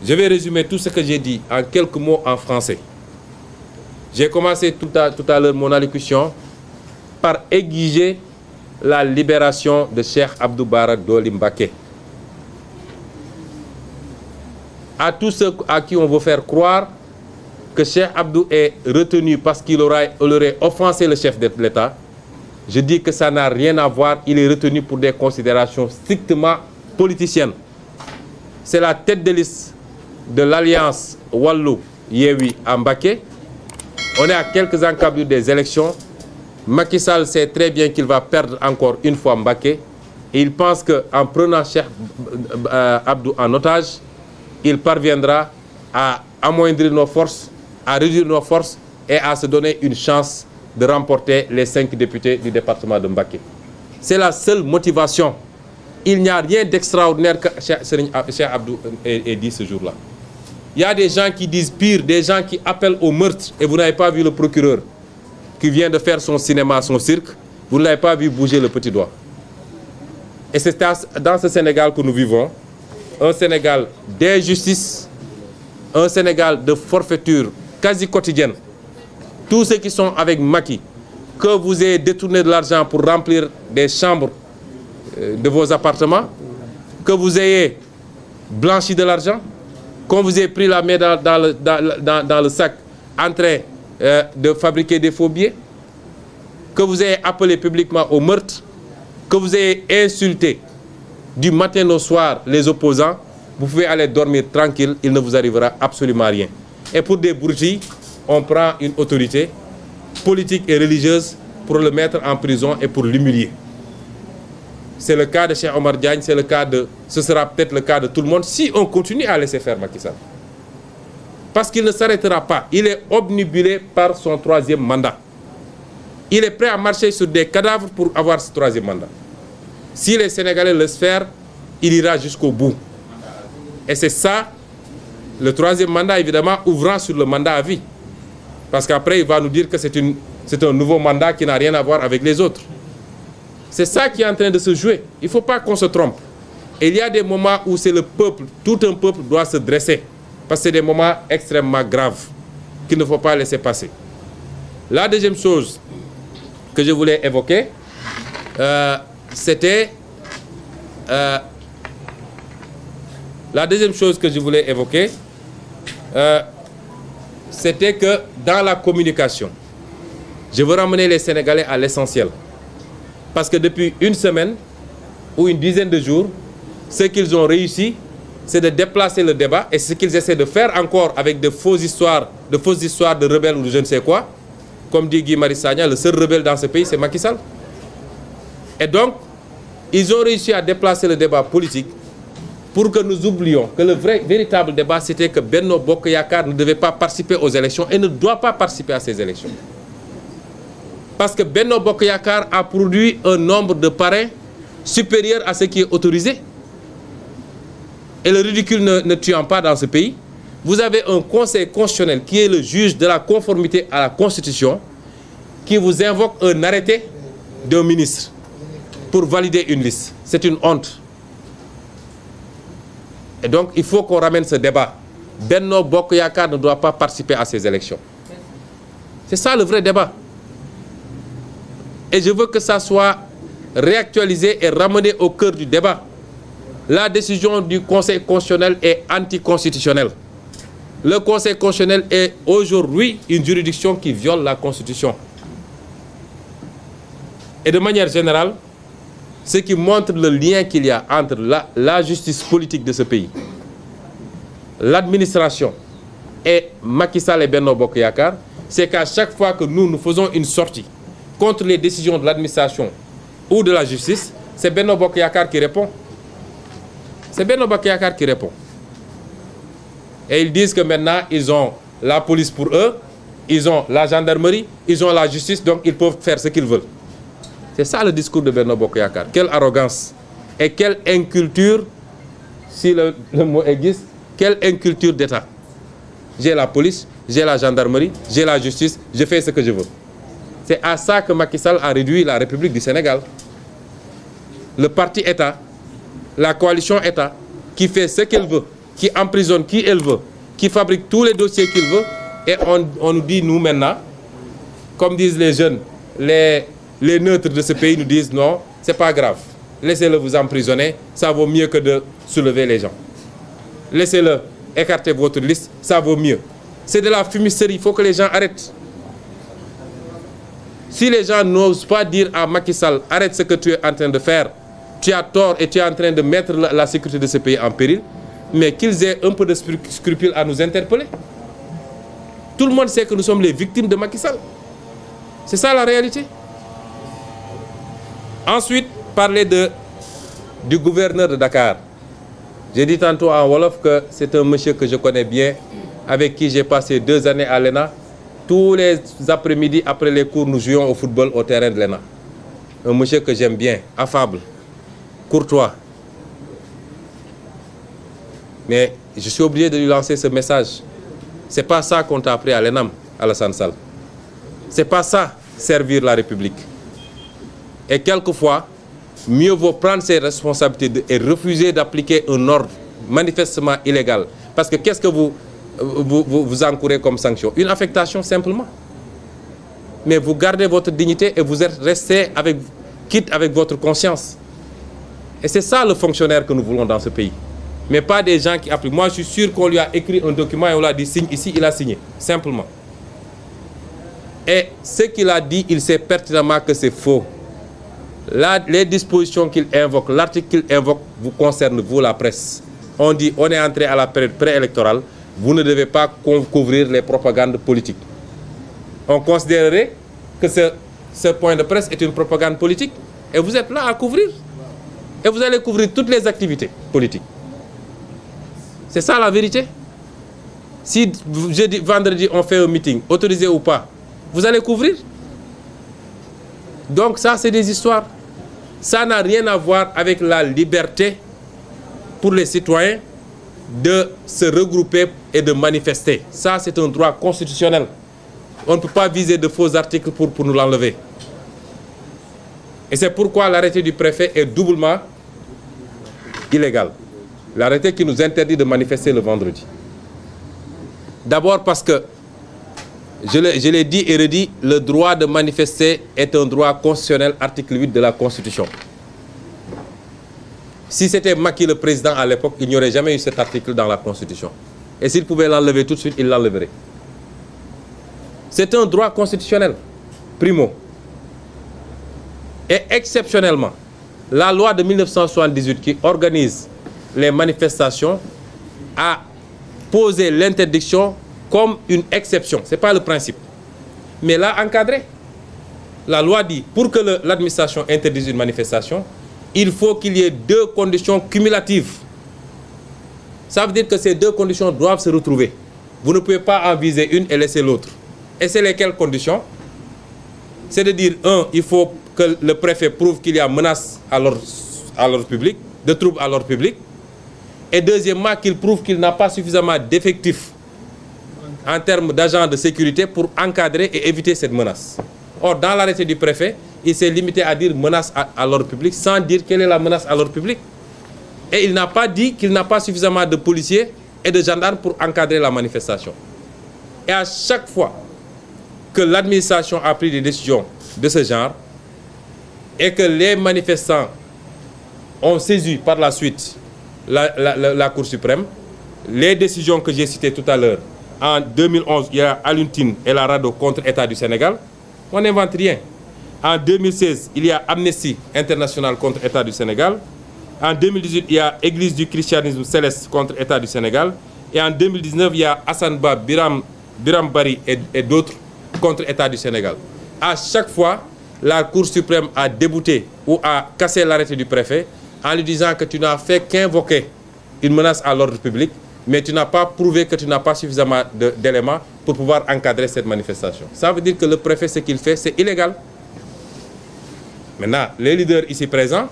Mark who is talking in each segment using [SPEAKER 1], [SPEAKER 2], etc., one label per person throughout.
[SPEAKER 1] Je vais résumer tout ce que j'ai dit en quelques mots en français. J'ai commencé tout à l'heure mon allocution par exiger la libération de Cheikh Abdou Bara Dolly Mbacké. À tous ceux à qui on veut faire croire que Cheikh Abdou est retenu parce qu'il aurait offensé le chef de l'État, je dis que ça n'a rien à voir. Il est retenu pour des considérations strictement politiciennes. C'est la tête de liste de l'alliance Wallu Yewwi à Mbacké. On est à quelques encablures des élections. Macky Sall sait très bien qu'il va perdre encore une fois Mbacké. Et il pense qu'en prenant Cheikh Abdou en otage, il parviendra à amoindrir nos forces, à réduire nos forces et à se donner une chance de remporter les 5 députés du département de Mbacké. C'est la seule motivation. Il n'y a rien d'extraordinaire que Cheikh Abdou ait dit ce jour-là. Il y a des gens qui disent pire, des gens qui appellent au meurtre, et vous n'avez pas vu le procureur qui vient de faire son cinéma, son cirque, vous ne l'avez pas vu bouger le petit doigt. Et c'est dans ce Sénégal que nous vivons, un Sénégal d'injustice, un Sénégal de forfaiture quasi quotidienne. Tous ceux qui sont avec Macky, que vous ayez détourné de l'argent pour remplir des chambres de vos appartements, que vous ayez blanchi de l'argent, qu'on vous ait pris la main dans le sac en train de fabriquer des faux billets, que vous ayez appelé publiquement au meurtre, que vous ayez insulté du matin au soir les opposants, vous pouvez aller dormir tranquille, il ne vous arrivera absolument rien. Et pour des broutilles, on prend une autorité politique et religieuse pour le mettre en prison et pour l'humilier. C'est le cas de Cheikh Omar Diagne, ce sera peut-être le cas de tout le monde si on continue à laisser faire Macky Sall. Parce qu'il ne s'arrêtera pas. Il est obnubilé par son 3e mandat. Il est prêt à marcher sur des cadavres pour avoir ce 3e mandat. Si les Sénégalais le laissent faire, il ira jusqu'au bout. Et c'est ça, le 3e mandat, évidemment, ouvrant sur le mandat à vie. Parce qu'après, il va nous dire que c'est un nouveau mandat qui n'a rien à voir avec les autres. C'est ça qui est en train de se jouer. Il ne faut pas qu'on se trompe. Et il y a des moments où c'est le peuple, tout un peuple doit se dresser. Parce que c'est des moments extrêmement graves qu'il ne faut pas laisser passer. La deuxième chose que je voulais évoquer, c'était... c'était que dans la communication, je veux ramener les Sénégalais à l'essentiel. Parce que depuis une semaine ou une dizaine de jours, ce qu'ils ont réussi, c'est de déplacer le débat. Et ce qu'ils essaient de faire encore avec de fausses histoires de rebelles ou de je ne sais quoi. Comme dit Guy Marius Sagna, le seul rebelle dans ce pays, c'est Macky Sall. Et donc, ils ont réussi à déplacer le débat politique pour que nous oublions que le véritable débat, c'était que Benno Bokk Yakaar ne devait pas participer aux élections et ne doit pas participer à ces élections. Parce que Benno Bokk Yakaar a produit un nombre de parrains supérieur à ce qui est autorisé. Et le ridicule ne tuant pas dans ce pays, vous avez un conseil constitutionnel qui est le juge de la conformité à la Constitution, qui vous invoque un arrêté d'un ministre pour valider une liste. C'est une honte. Et donc, il faut qu'on ramène ce débat. Benno Bokk Yakaar ne doit pas participer à ces élections. C'est ça le vrai débat. Et je veux que ça soit réactualisé et ramené au cœur du débat. La décision du Conseil constitutionnel est anticonstitutionnelle. Le Conseil constitutionnel est aujourd'hui une juridiction qui viole la Constitution. Et de manière générale, ce qui montre le lien qu'il y a entre la justice politique de ce pays, l'administration et Macky Sall et Benno Bokk Yakaar, c'est qu'à chaque fois que nous faisons une sortie contre les décisions de l'administration ou de la justice, c'est Benno Bokk Yakaar qui répond. C'est Benno Bokk Yakaar qui répond. Et ils disent que maintenant, ils ont la police pour eux, ils ont la gendarmerie, ils ont la justice, donc ils peuvent faire ce qu'ils veulent. C'est ça le discours de Benno Bokk Yakaar. Quelle arrogance et quelle inculture, si le mot existe, quelle inculture d'État. J'ai la police, j'ai la gendarmerie, j'ai la justice, je fais ce que je veux. C'est à ça que Macky Sall a réduit la République du Sénégal. Le parti État, la coalition État, qui fait ce qu'elle veut, qui emprisonne qui elle veut, qui fabrique tous les dossiers qu'il veut, et on nous dit, nous maintenant, comme disent les jeunes, les neutres de ce pays nous disent non, c'est pas grave. Laissez-le vous emprisonner, ça vaut mieux que de soulever les gens. Laissez-le écarter votre liste, ça vaut mieux. C'est de la fumisterie, il faut que les gens arrêtent. Si les gens n'osent pas dire à Macky Sall, arrête ce que tu es en train de faire, tu as tort et tu es en train de mettre la sécurité de ce pays en péril, mais qu'ils aient un peu de scrupule à nous interpeller. Tout le monde sait que nous sommes les victimes de Macky Sall. C'est ça la réalité. Ensuite, parler du gouverneur de Dakar. J'ai dit tantôt en Wolof que c'est un monsieur que je connais bien, avec qui j'ai passé 2 années à l'ENA. Tous les après-midi, après les cours, nous jouions au football au terrain de l'ENA. Un monsieur que j'aime bien, affable, courtois. Mais je suis obligé de lui lancer ce message. C'est pas ça qu'on t'a appris à l'ENAM, Alassane Sall. C'est pas ça, servir la République. Et quelquefois, mieux vaut prendre ses responsabilités et refuser d'appliquer un ordre manifestement illégal. Parce que qu'est-ce que vous encourez comme sanction? Une affectation simplement. Mais vous gardez votre dignité et vous restez quitte avec votre conscience. Et c'est ça le fonctionnaire que nous voulons dans ce pays. Mais pas des gens qui appliquent. Moi, je suis sûr qu'on lui a écrit un document et on l'a dit signe ici, il a signé. Simplement. Et ce qu'il a dit, il sait pertinemment que c'est faux. Les dispositions qu'il invoque, l'article qu'il invoque, vous concerne, vous, la presse. On dit, on est entré à la période préélectorale, vous ne devez pas couvrir les propagandes politiques. On considérerait que ce point de presse est une propagande politique. Et vous êtes là à couvrir. Et vous allez couvrir toutes les activités politiques. C'est ça la vérité. Si vendredi, on fait un meeting, autorisé ou pas, vous allez couvrir. Donc ça, c'est des histoires. Ça n'a rien à voir avec la liberté pour les citoyens de se regrouper et de manifester. Ça, c'est un droit constitutionnel. On ne peut pas viser de faux articles pour nous l'enlever. Et c'est pourquoi l'arrêté du préfet est doublement illégal. L'arrêté qui nous interdit de manifester le vendredi. D'abord parce que, je l'ai dit et redit, le droit de manifester est un droit constitutionnel, article 8 de la Constitution. Si c'était Macky le président à l'époque, il n'y aurait jamais eu cet article dans la Constitution. Et s'il pouvait l'enlever tout de suite, il l'enleverait. C'est un droit constitutionnel, primo. Et exceptionnellement, la loi de 1978 qui organise les manifestations a posé l'interdiction comme une exception. Ce n'est pas le principe. Mais là, encadré. La loi dit, pour que l'administration interdise une manifestation, il faut qu'il y ait 2 conditions cumulatives. Ça veut dire que ces 2 conditions doivent se retrouver. Vous ne pouvez pas en viser une et laisser l'autre. Et c'est lesquelles conditions? C'est de dire, 1, il faut que le préfet prouve qu'il y a menace à l'ordre public, de troubles à l'ordre public. Et deuxièmement, qu'il prouve qu'il n'a pas suffisamment d'effectifs en termes d'agents de sécurité pour encadrer et éviter cette menace. Or, dans l'arrêté du préfet, il s'est limité à dire menace à l'ordre public sans dire quelle est la menace à l'ordre public. Et il n'a pas dit qu'il n'a pas suffisamment de policiers et de gendarmes pour encadrer la manifestation. Et à chaque fois que l'administration a pris des décisions de ce genre et que les manifestants ont saisi par la suite la Cour suprême, les décisions que j'ai citées tout à l'heure, en 2011, il y a Alioune Tine et la RADDHO contre l'État du Sénégal, on n'invente rien. En 2016, il y a Amnesty International contre l'État du Sénégal. En 2018, il y a Église du christianisme céleste contre l'État du Sénégal. Et en 2019, il y a Hassan Ba, Biram Bari et d'autres contre l'État du Sénégal. À chaque fois, la Cour suprême a débouté ou a cassé l'arrêté du préfet en lui disant que tu n'as fait qu'invoquer une menace à l'ordre public, mais tu n'as pas prouvé que tu n'as pas suffisamment d'éléments pour pouvoir encadrer cette manifestation. Ça veut dire que le préfet, ce qu'il fait, c'est illégal. Maintenant, les leaders ici présents,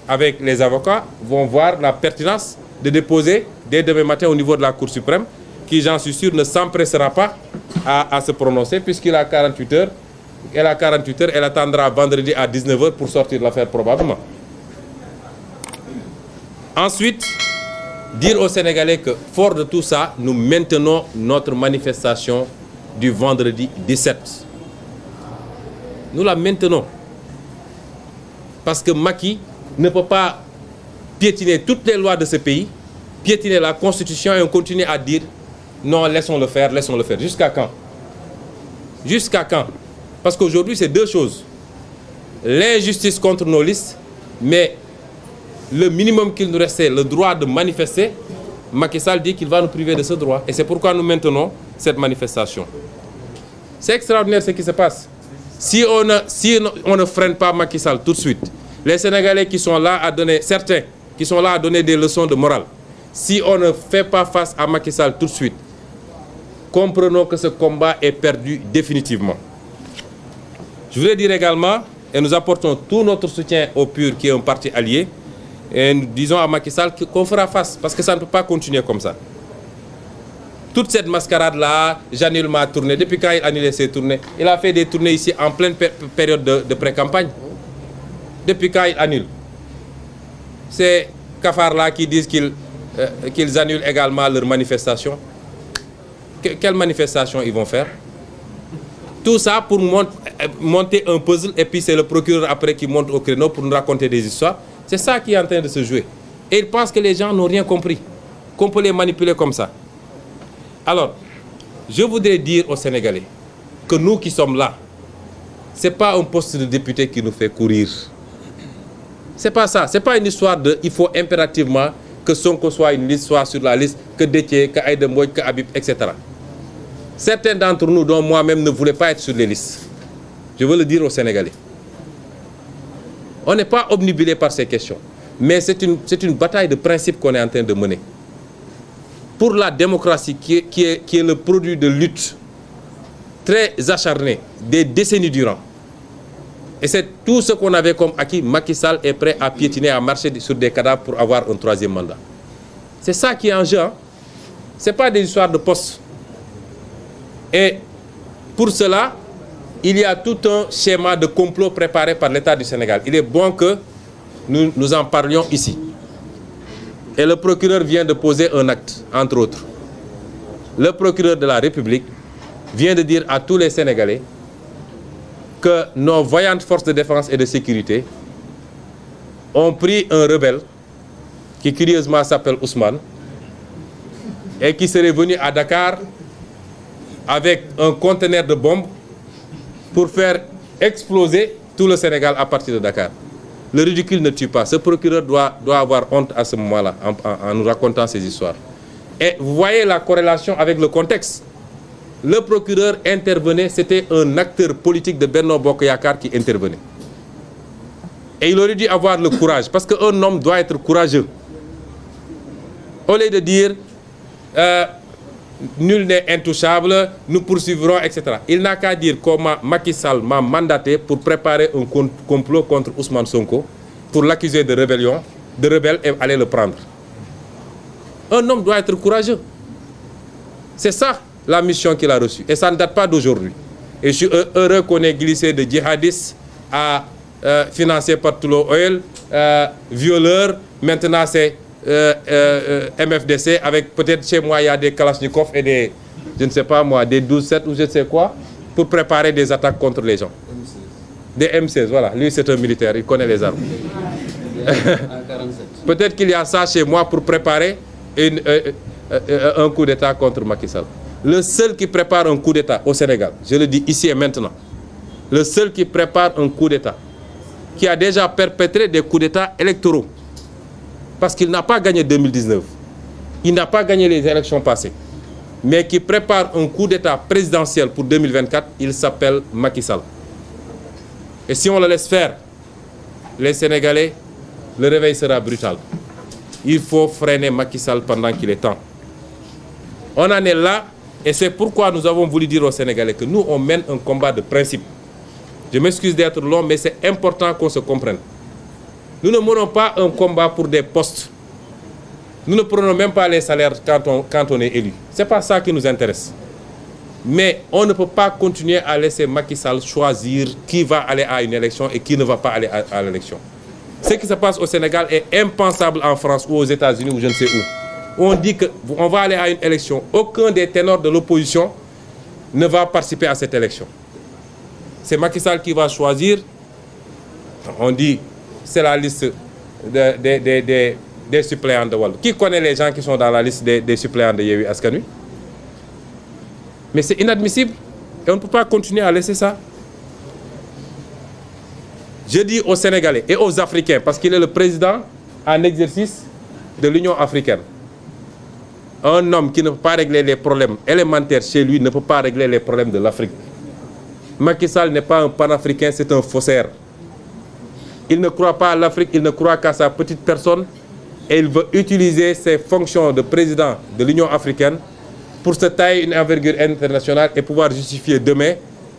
[SPEAKER 1] avec les avocats, vont voir la pertinence de déposer dès demain matin au niveau de la Cour suprême, qui, j'en suis sûr, ne s'empressera pas à se prononcer, puisqu'il a 48 heures. Elle a 48 heures, elle attendra vendredi à 19 h pour sortir de l'affaire probablement. Ensuite, dire aux Sénégalais que, fort de tout ça, nous maintenons notre manifestation du vendredi 17. Nous la maintenons. Parce que Macky ne peut pas piétiner toutes les lois de ce pays, piétiner la Constitution, et on continue à dire non, laissons-le faire, laissons-le faire. Jusqu'à quand? Jusqu'à quand? Parce qu'aujourd'hui, c'est deux choses. L'injustice contre nos listes, mais le minimum qu'il nous restait, le droit de manifester, Macky Sall dit qu'il va nous priver de ce droit. Et c'est pourquoi nous maintenons cette manifestation. C'est extraordinaire ce qui se passe. Si on ne freine pas Macky Sall tout de suite, les Sénégalais qui sont là à donner, certains qui sont là à donner des leçons de morale, si on ne fait pas face à Macky Sall tout de suite, comprenons que ce combat est perdu définitivement. Je voulais dire également, et nous apportons tout notre soutien au PUR, qui est un parti allié, et nous disons à Macky Sall qu'on fera face, parce que ça ne peut pas continuer comme ça. Toute cette mascarade-là, j'annule ma tournée. Depuis quand il a annulé ses tournées? Il a fait des tournées ici en pleine période de pré-campagne. Depuis quand il annule? Ces cafards-là qui disent qu'ils annulent également leurs manifestations. Quelle manifestation ils vont faire? Tout ça pour monter un puzzle, et puis c'est le procureur après qui monte au créneau pour nous raconter des histoires. C'est ça qui est en train de se jouer. Et ils pensent que les gens n'ont rien compris, qu'on peut les manipuler comme ça. Alors, je voudrais dire aux Sénégalais que nous qui sommes là, ce n'est pas un poste de député qui nous fait courir. C'est pas ça. C'est pas une histoire de il faut impérativement que Sonko soit une liste, soit sur la liste, que Déthié, que Aïda Mbodj, que Habib, etc. Certains d'entre nous, dont moi-même, ne voulaient pas être sur les listes. Je veux le dire aux Sénégalais. On n'est pas obnubilé par ces questions. Mais c'est une bataille de principe qu'on est en train de mener. Pour la démocratie qui est le produit de luttes très acharnées, des décennies durant. Et c'est tout ce qu'on avait comme acquis. Macky Sall est prêt à piétiner, à marcher sur des cadavres pour avoir un troisième mandat. C'est ça qui est en jeu. Hein? Ce n'est pas des histoires de poste. Et pour cela, il y a tout un schéma de complot préparé par l'État du Sénégal. Il est bon que nous en parlions ici. Et le procureur vient de poser un acte, entre autres. Le procureur de la République vient de dire à tous les Sénégalais que nos voyantes forces de défense et de sécurité ont pris un rebelle qui curieusement s'appelle Ousmane et qui serait venu à Dakar avec un conteneur de bombes pour faire exploser tout le Sénégal à partir de Dakar. Le ridicule ne tue pas. Ce procureur doit avoir honte à ce moment-là en nous racontant ces histoires. Et vous voyez la corrélation avec le contexte. Le procureur intervenait, c'était un acteur politique de Benno Bokk Yakaar qui intervenait. Et il aurait dû avoir le courage, parce qu'un homme doit être courageux. Au lieu de dire nul n'est intouchable, nous poursuivrons, etc. Il n'a qu'à dire comment Macky Sall m'a mandaté pour préparer un complot contre Ousmane Sonko, pour l'accuser de rébellion, de rebelle, et aller le prendre. Un homme doit être courageux. C'est ça la mission qu'il a reçue. Et ça ne date pas d'aujourd'hui. Et je suis heureux qu'on ait glissé de djihadistes à financé par Tullow Oil, violeurs, maintenant c'est MFDC, avec peut-être chez moi il y a des Kalachnikov et des, je ne sais pas moi, des 12-7 ou je ne sais quoi, pour préparer des attaques contre les gens. Des M16, voilà. Lui c'est un militaire, il connaît les armes. Peut-être qu'il y a ça chez moi pour préparer un coup d'État contre Macky Sall. Le seul qui prépare un coup d'État au Sénégal, je le dis ici et maintenant, le seul qui prépare un coup d'État, qui a déjà perpétré des coups d'État électoraux, parce qu'il n'a pas gagné 2019, il n'a pas gagné les élections passées, mais qui prépare un coup d'État présidentiel pour 2024, il s'appelle Macky Sall. Et si on le laisse faire, les Sénégalais, le réveil sera brutal. Il faut freiner Macky Sall pendant qu'il est temps. On en est là, et c'est pourquoi nous avons voulu dire aux Sénégalais que nous, on mène un combat de principe. Je m'excuse d'être long, mais c'est important qu'on se comprenne. Nous ne menons pas un combat pour des postes. Nous ne prenons même pas les salaires quand on est élu. Ce n'est pas ça qui nous intéresse. Mais on ne peut pas continuer à laisser Macky Sall choisir qui va aller à une élection et qui ne va pas aller à l'élection. Ce qui se passe au Sénégal est impensable en France ou aux États-Unis ou je ne sais où. on dit qu'on va aller à une élection, aucun des ténors de l'opposition ne va participer à cette élection. C'est Macky Sall qui va choisir. On dit c'est la liste des suppléants de Wallu. Qui connaît les gens qui sont dans la liste des suppléants de Yewwi Askan Wi? Mais c'est inadmissible et on ne peut pas continuer à laisser ça. Je dis aux Sénégalais et aux Africains, parce qu'il est le président en exercice de l'Union africaine. Un homme qui ne peut pas régler les problèmes élémentaires chez lui ne peut pas régler les problèmes de l'Afrique. Macky Sall n'est pas un panafricain, c'est un faussaire. Il ne croit pas à l'Afrique, il ne croit qu'à sa petite personne et il veut utiliser ses fonctions de président de l'Union africaine pour se tailler une envergure internationale et pouvoir justifier demain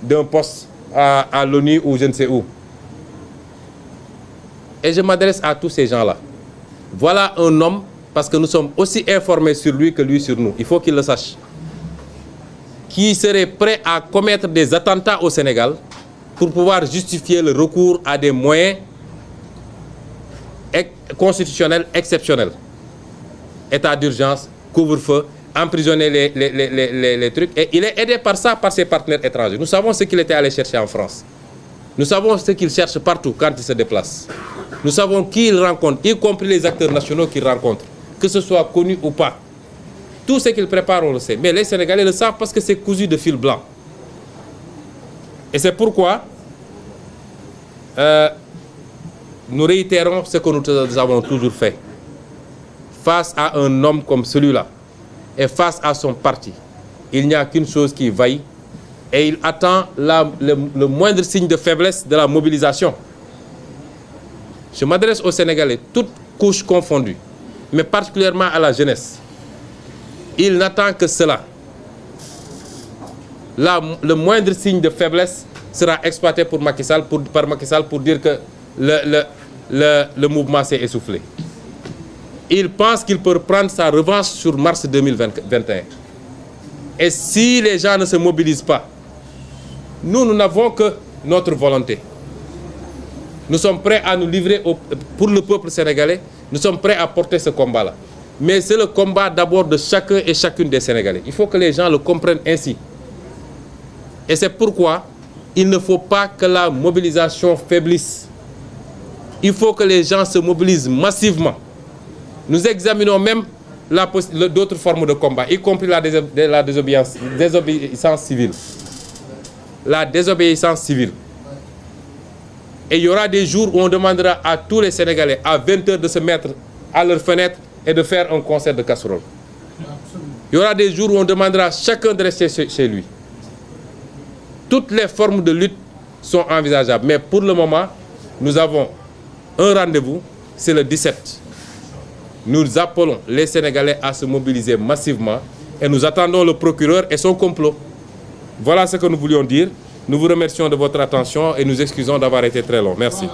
[SPEAKER 1] d'un poste à l'ONU ou je ne sais où. Et je m'adresse à tous ces gens-là. Voilà un homme, parce que nous sommes aussi informés sur lui que lui sur nous. Il faut qu'il le sache. Qui serait prêt à commettre des attentats au Sénégal pour pouvoir justifier le recours à des moyens constitutionnels exceptionnels. État d'urgence, couvre-feu, emprisonner les trucs. Et il est aidé par ça, par ses partenaires étrangers. Nous savons ce qu'il était allé chercher en France. Nous savons ce qu'il cherche partout quand il se déplace. Nous savons qui il rencontre, y compris les acteurs nationaux qu'il rencontre, que ce soit connu ou pas. Tout ce qu'il prépare, on le sait. Mais les Sénégalais le savent parce que c'est cousu de fil blanc. Et c'est pourquoi nous réitérons ce que nous avons toujours fait. Face à un homme comme celui-là, et face à son parti, il n'y a qu'une chose qui vaille, et il attend le moindre signe de faiblesse de la mobilisation. Je m'adresse aux Sénégalais, toutes couches confondues, mais particulièrement à la jeunesse. Il n'attend que cela. Le moindre signe de faiblesse sera exploité par Macky Sall pour dire que le mouvement s'est essoufflé. Il pense qu'il peut prendre sa revanche sur mars 2021. Et si les gens ne se mobilisent pas, nous n'avons que notre volonté. Nous sommes prêts à nous livrer pour le peuple sénégalais. Nous sommes prêts à porter ce combat-là. Mais c'est le combat d'abord de chacun et chacune des Sénégalais. Il faut que les gens le comprennent ainsi. Et c'est pourquoi il ne faut pas que la mobilisation faiblisse. Il faut que les gens se mobilisent massivement. Nous examinons même d'autres formes de combat, y compris la désobéissance civile. La désobéissance civile. Et il y aura des jours où on demandera à tous les Sénégalais à 20 h de se mettre à leur fenêtre et de faire un concert de casserole. Il y aura des jours où on demandera à chacun de rester chez lui. Toutes les formes de lutte sont envisageables. Mais pour le moment, nous avons un rendez-vous, c'est le 17. Nous appelons les Sénégalais à se mobiliser massivement et nous attendons le procureur et son complot. Voilà ce que nous voulions dire. Nous vous remercions de votre attention et nous excusons d'avoir été très long. Merci.